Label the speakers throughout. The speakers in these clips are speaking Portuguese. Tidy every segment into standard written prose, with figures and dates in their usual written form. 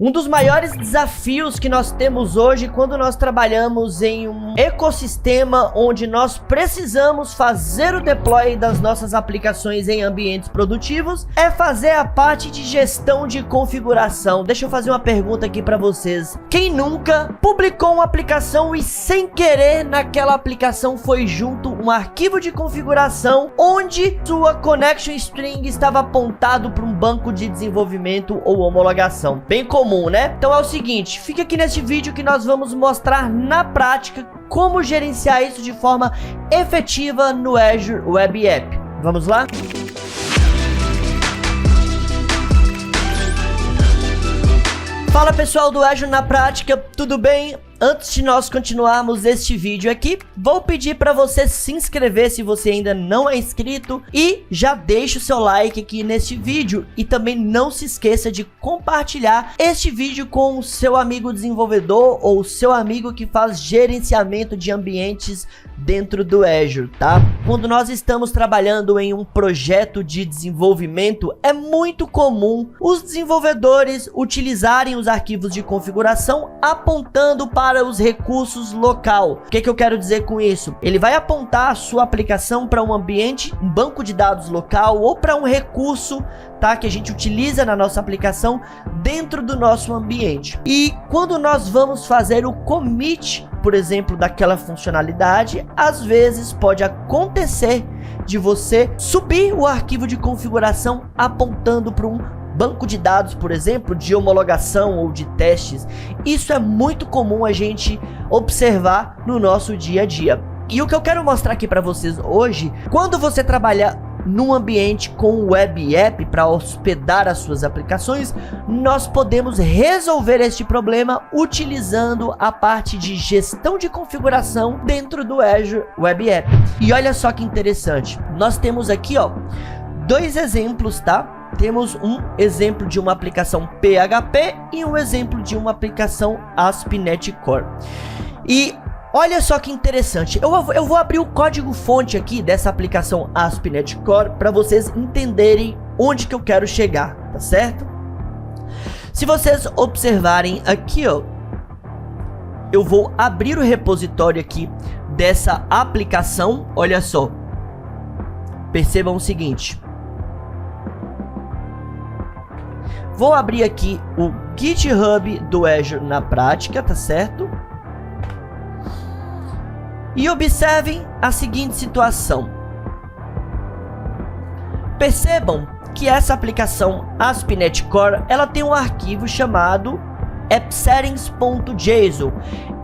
Speaker 1: Um dos maiores desafios que nós temos hoje quando nós trabalhamos em um ecossistema onde nós precisamos fazer o deploy das nossas aplicações em ambientes produtivos é fazer a parte de gestão de configuração. Deixa eu fazer uma pergunta aqui para vocês. Quem nunca publicou uma aplicação e sem querer naquela aplicação foi junto um arquivo de configuração onde sua connection string estava apontado para um banco de desenvolvimento ou homologação? Bem comum, né? Então é o seguinte, fica aqui neste vídeo que nós vamos mostrar na prática como gerenciar isso de forma efetiva no Azure Web App. Vamos lá? Fala pessoal do Azure na Prática, tudo bem? Antes de nós continuarmos este vídeo aqui, vou pedir para você se inscrever se você ainda não é inscrito e já deixa o seu like aqui neste vídeo e também não se esqueça de compartilhar este vídeo com o seu amigo desenvolvedor ou o seu amigo que faz gerenciamento de ambientes dentro do Azure, tá? Quando nós estamos trabalhando em um projeto de desenvolvimento, é muito comum os desenvolvedores utilizarem os arquivos de configuração apontando para os recursos local. O que eu quero dizer com isso? Ele vai apontar a sua aplicação para um ambiente, um banco de dados local ou para um recurso, tá, que a gente utiliza na nossa aplicação dentro do nosso ambiente. E quando nós vamos fazer o commit, por exemplo, daquela funcionalidade, às vezes pode acontecer de você subir o arquivo de configuração apontando para um banco de dados, por exemplo, de homologação ou de testes. Isso é muito comum a gente observar no nosso dia a dia. E o que eu quero mostrar aqui para vocês hoje, quando você trabalha num ambiente com Web App para hospedar as suas aplicações, nós podemos resolver este problema utilizando a parte de gestão de configuração dentro do Azure Web App. E olha só que interessante, nós temos aqui, ó, dois exemplos, tá? Temos um exemplo de uma aplicação PHP e um exemplo de uma aplicação ASP.NET Core. E olha só que interessante, eu vou abrir o código fonte aqui dessa aplicação ASP.NET Core para vocês entenderem onde que eu quero chegar, tá certo? Se vocês observarem aqui, ó, eu vou abrir o repositório aqui dessa aplicação, olha só. Percebam o seguinte. Vou abrir aqui o GitHub do Azure na prática, tá certo? E observem a seguinte situação. Percebam que essa aplicação ASP.NET Core, ela tem um arquivo chamado appsettings.json.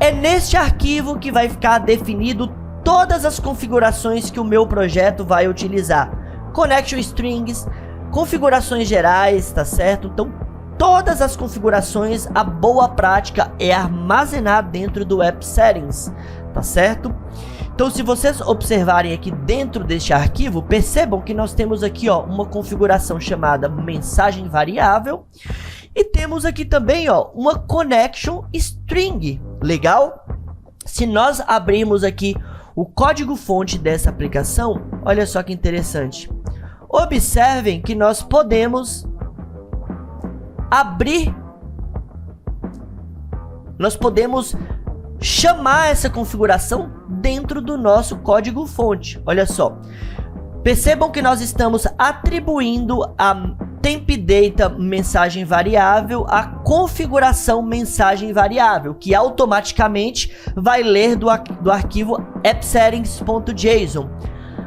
Speaker 1: É neste arquivo que vai ficar definido todas as configurações que o meu projeto vai utilizar. Connection strings, configurações gerais, tá certo? Então, todas as configurações, a boa prática é armazenar dentro do App Settings, tá certo? Então, se vocês observarem aqui dentro deste arquivo, percebam que nós temos aqui, ó, uma configuração chamada mensagem variável e temos aqui também, ó, uma connection string. Legal? Se nós abrirmos aqui o código fonte dessa aplicação, olha só que interessante. Observem que nós podemos abrir, nós podemos chamar essa configuração dentro do nosso código fonte. Olha só, percebam que nós estamos atribuindo a TempData mensagem variável a configuração mensagem variável, que automaticamente vai ler do arquivo appsettings.json.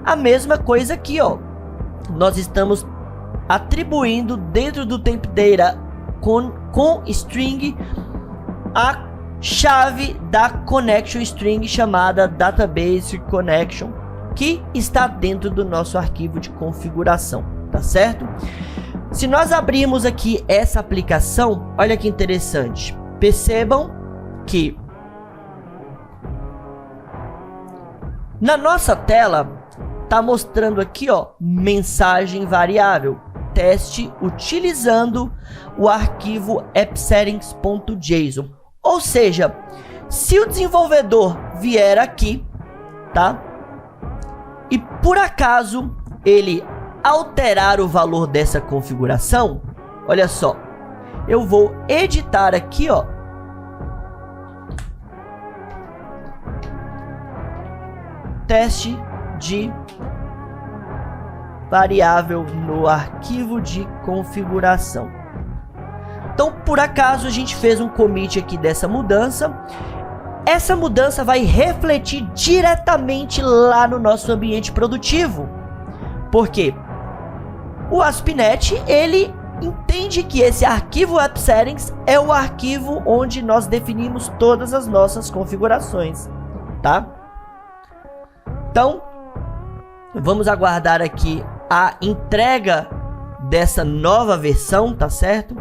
Speaker 1: A mesma coisa aqui, ó. Nós estamos atribuindo dentro do TempData com string a chave da connection string chamada database connection, que está dentro do nosso arquivo de configuração, tá certo? Se nós abrirmos aqui essa aplicação, olha que interessante. Percebam que na nossa tela tá mostrando aqui, ó, mensagem variável, teste utilizando o arquivo appsettings.json. Ou seja, se o desenvolvedor vier aqui, tá? E por acaso ele alterar o valor dessa configuração, olha só, eu vou editar aqui, ó, teste de variável no arquivo de configuração. Então, por acaso, a gente fez um commit aqui dessa mudança. Essa mudança vai refletir diretamente lá no nosso ambiente produtivo. Por quê? O ASP.NET, ele entende que esse arquivo App Settings é o arquivo onde nós definimos todas as nossas configurações, tá? Então, vamos aguardar aqui a entrega dessa nova versão, tá certo?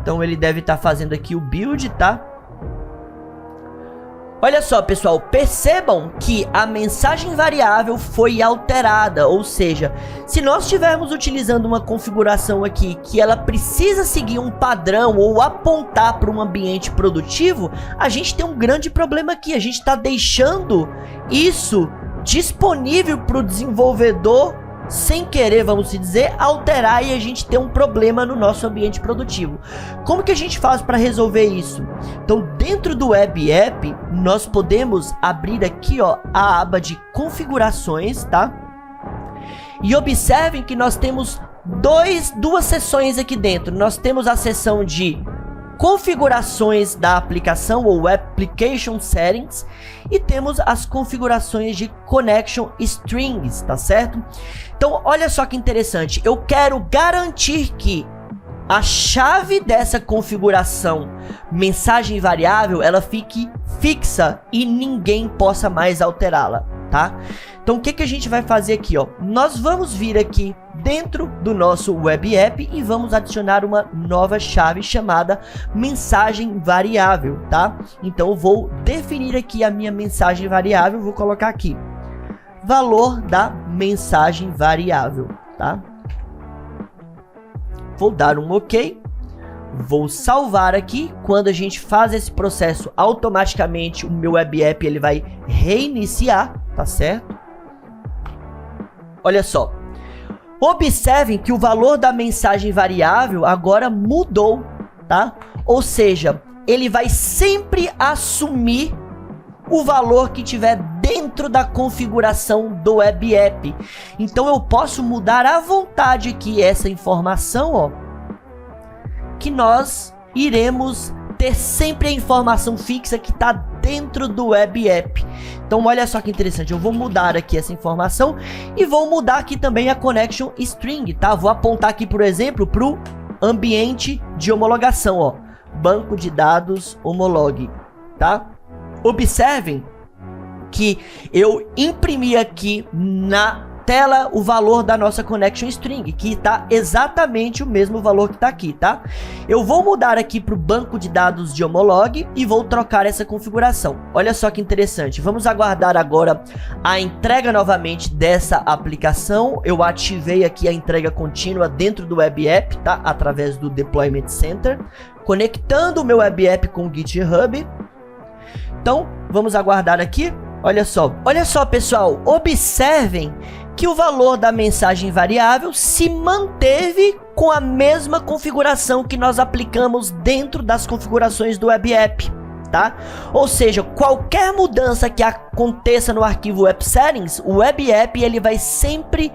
Speaker 1: Então ele deve estar fazendo aqui o build, tá? Olha só, pessoal, percebam que a mensagem variável foi alterada, ou seja, se nós estivermos utilizando uma configuração aqui que ela precisa seguir um padrão ou apontar para um ambiente produtivo, a gente tem um grande problema aqui, a gente está deixando isso disponível para o desenvolvedor sem querer, vamos dizer, alterar, e a gente tem um problema no nosso ambiente produtivo. Como que a gente faz para resolver isso? Então, dentro do Web App, nós podemos abrir aqui, ó, a aba de configurações, tá? E observem que nós temos duas seções aqui dentro. Nós temos a seção de configurações da aplicação ou Application Settings e temos as configurações de Connection Strings, tá certo? Então, olha só que interessante, eu quero garantir que a chave dessa configuração mensagem variável, ela fique fixa e ninguém possa mais alterá-la, tá? Então, o que a gente vai fazer aqui, ó? Nós vamos vir aqui dentro do nosso Web App e vamos adicionar uma nova chave chamada mensagem variável, tá? Então, eu vou definir aqui a minha mensagem variável, vou colocar aqui valor da mensagem variável, tá? Vou dar um OK. Vou salvar aqui. Quando a gente faz esse processo, automaticamente o meu Web App ele vai reiniciar, tá certo? Olha só. Observem que o valor da mensagem variável agora mudou, tá? Ou seja, ele vai sempre assumir o valor que tiver dentro da configuração do Web App. Então eu posso mudar à vontade aqui essa informação, ó, que nós iremos ter sempre a informação fixa que está dentro do Web App. Então olha só que interessante, eu vou mudar aqui essa informação e vou mudar aqui também a Connection String, tá? Vou apontar aqui, por exemplo, para o ambiente de homologação, ó, banco de dados homolog, tá? Observem que eu imprimi aqui na tela o valor da nossa Connection String, que está exatamente o mesmo valor que está aqui, tá? Eu vou mudar aqui para o banco de dados de homolog e vou trocar essa configuração. Olha só que interessante, vamos aguardar agora a entrega novamente dessa aplicação. Eu ativei aqui a entrega contínua dentro do Web App, tá? Através do Deployment Center, conectando o meu Web App com o GitHub. Então, vamos aguardar aqui. Olha só, pessoal, observem que o valor da mensagem variável se manteve com a mesma configuração que nós aplicamos dentro das configurações do Web App, tá? Ou seja, qualquer mudança que aconteça no arquivo App Settings, o Web App ele vai sempre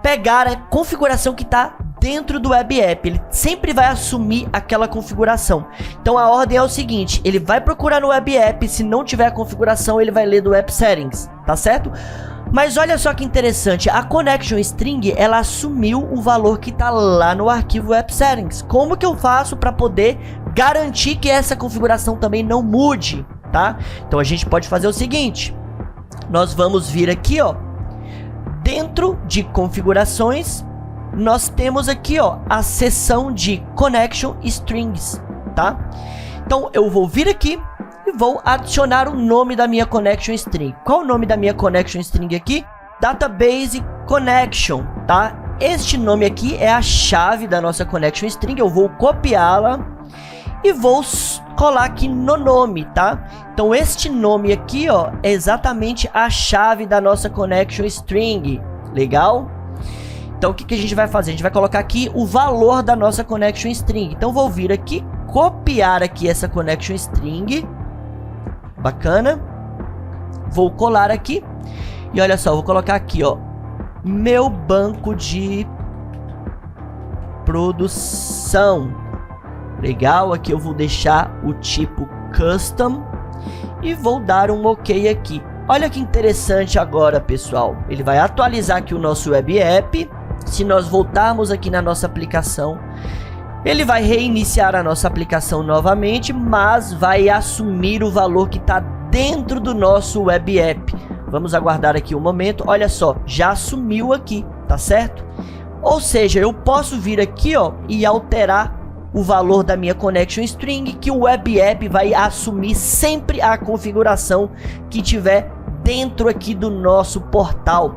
Speaker 1: pegar a configuração que está dentro do Web App, ele sempre vai assumir aquela configuração. Então a ordem é o seguinte, ele vai procurar no Web App, se não tiver a configuração, ele vai ler do App Settings, tá certo? Mas olha só que interessante, a Connection String, ela assumiu o valor que está lá no arquivo App Settings. Como que eu faço para poder garantir que essa configuração também não mude, tá? Então a gente pode fazer o seguinte, nós vamos vir aqui, ó, dentro de configurações, nós temos aqui, ó, a seção de Connection Strings, tá? Então eu vou vir aqui e vou adicionar o nome da minha Connection String. Qual o nome da minha Connection String aqui? Database Connection, tá? Este nome aqui é a chave da nossa Connection String. Eu vou copiá-la e vou colar aqui no nome, tá? Então este nome aqui, ó, é exatamente a chave da nossa Connection String. Legal? Então o que a gente vai fazer? A gente vai colocar aqui o valor da nossa connection string. Então vou vir aqui, copiar aqui essa connection string. Bacana. Vou colar aqui. E olha só, vou colocar aqui, ó, meu banco de produção. Legal, aqui eu vou deixar o tipo custom e vou dar um OK aqui. Olha que interessante agora, pessoal. Ele vai atualizar aqui o nosso web app. Se nós voltarmos aqui na nossa aplicação, ele vai reiniciar a nossa aplicação novamente, mas vai assumir o valor que está dentro do nosso web app. Vamos aguardar aqui um momento. Olha só, já assumiu aqui, tá certo? Ou seja, eu posso vir aqui, ó, e alterar o valor da minha connection string, que o web app vai assumir sempre a configuração que tiver dentro aqui do nosso portal.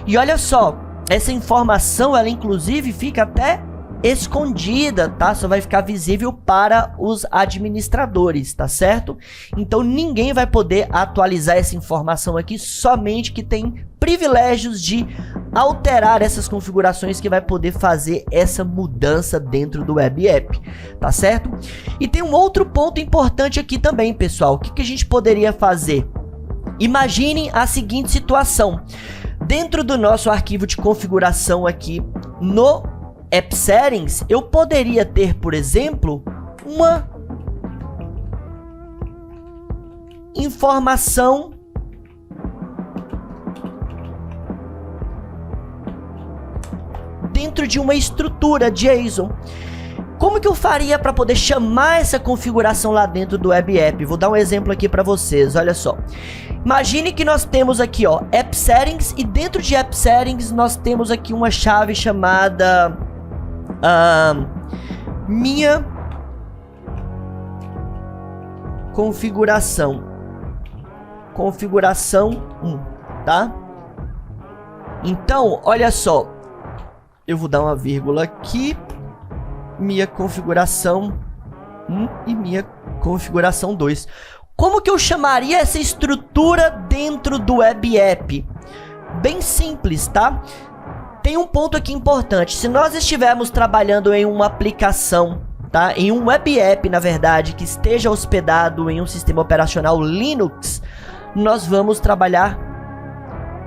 Speaker 1: E olha só, essa informação, ela inclusive fica até escondida, tá? Só vai ficar visível para os administradores, tá certo? Então ninguém vai poder atualizar essa informação aqui, somente que tem privilégios de alterar essas configurações, que vai poder fazer essa mudança dentro do web app, tá certo? E tem um outro ponto importante aqui também, pessoal. O que a gente poderia fazer? Imaginem a seguinte situação. Dentro do nosso arquivo de configuração aqui no App Settings, eu poderia ter, por exemplo, uma informação dentro de uma estrutura JSON. Como que eu faria para poder chamar essa configuração lá dentro do web app? Vou dar um exemplo aqui para vocês, olha só. Imagine que nós temos aqui, ó, App Settings, e dentro de App Settings nós temos aqui uma chave chamada minha configuração 1, tá? Então, olha só, eu vou dar uma vírgula aqui, minha configuração 1 e minha configuração 2. Como que eu chamaria essa estrutura dentro do web app? Bem simples, tá? Tem um ponto aqui importante. Se nós estivermos trabalhando em uma aplicação, tá? Em um web app, na verdade, que esteja hospedado em um sistema operacional Linux, nós vamos trabalhar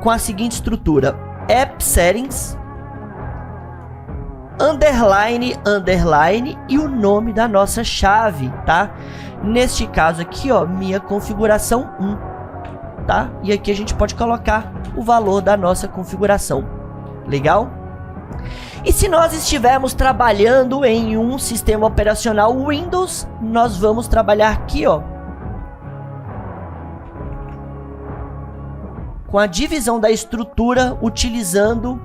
Speaker 1: com a seguinte estrutura: App Settings, underline e o nome da nossa chave, tá? Neste caso aqui, ó, minha configuração 1, tá? E aqui a gente pode colocar o valor da nossa configuração. Legal? E se nós estivermos trabalhando em um sistema operacional Windows, nós vamos trabalhar aqui, ó, com a divisão da estrutura utilizando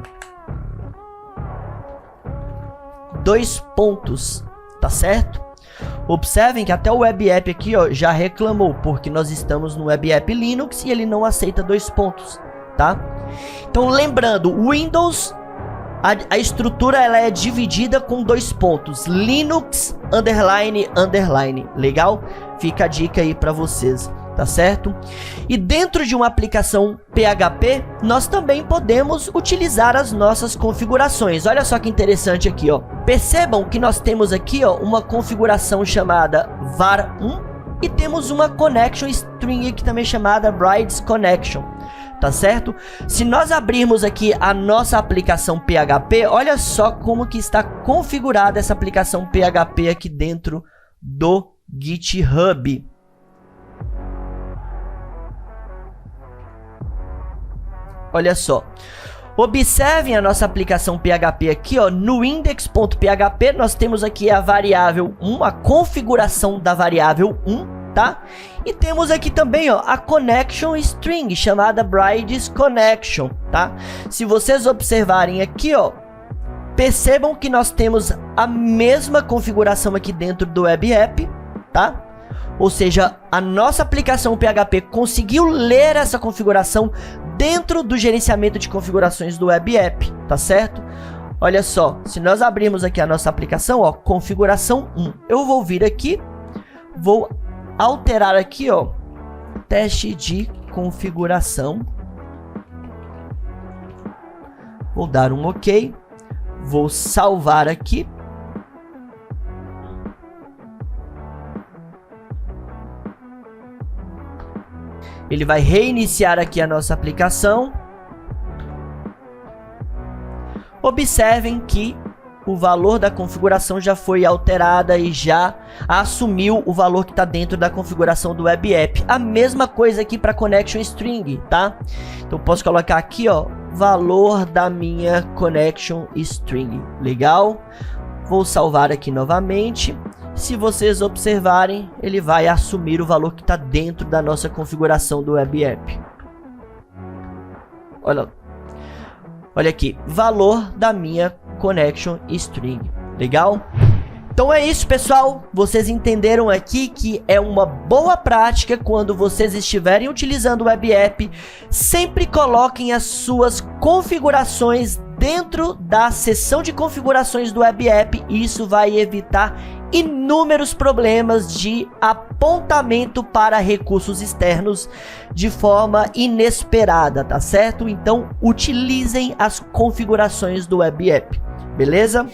Speaker 1: 2 pontos, tá certo? Observem que até o web app aqui, ó, já reclamou, porque nós estamos no web app Linux e ele não aceita 2 pontos, tá? Então, lembrando, Windows, a estrutura ela é dividida com 2 pontos, Linux, underline. Legal? Fica a dica aí para vocês, tá certo? E dentro de uma aplicação PHP, nós também podemos utilizar as nossas configurações. Olha só que interessante aqui, ó. Percebam que nós temos aqui, ó, uma configuração chamada var1 e temos uma connection string aqui também chamada brides connection, tá certo? Se nós abrirmos aqui a nossa aplicação PHP, olha só como que está configurada essa aplicação PHP aqui dentro do GitHub. Olha só, observem a nossa aplicação PHP aqui, ó, no index.php nós temos aqui a variável 1, a configuração da variável 1, tá? E temos aqui também, ó, a connection string chamada brides connection, tá? Se vocês observarem aqui, ó, percebam que nós temos a mesma configuração aqui dentro do web app, tá? Ou seja, a nossa aplicação PHP conseguiu ler essa configuração dentro do gerenciamento de configurações do web app, tá certo? Olha só, se nós abrirmos aqui a nossa aplicação, ó, configuração 1, eu vou vir aqui, vou alterar aqui, ó, teste de configuração, vou dar um OK, Vou salvar aqui. Ele vai reiniciar aqui a nossa aplicação. Observem que o valor da configuração já foi alterada e já assumiu o valor que está dentro da configuração do Web App. A mesma coisa aqui para Connection String, tá? Então posso colocar aqui, ó, valor da minha Connection String. Legal? Vou salvar aqui novamente. Se vocês observarem, ele vai assumir o valor que está dentro da nossa configuração do Web App. Olha aqui, valor da minha Connection String. Legal? Então é isso, pessoal. Vocês entenderam aqui que é uma boa prática quando vocês estiverem utilizando o Web App, sempre coloquem as suas configurações dentro da seção de configurações do Web App. Isso vai evitar inúmeros problemas de apontamento para recursos externos de forma inesperada, tá certo? Então utilizem as configurações do Web App, beleza?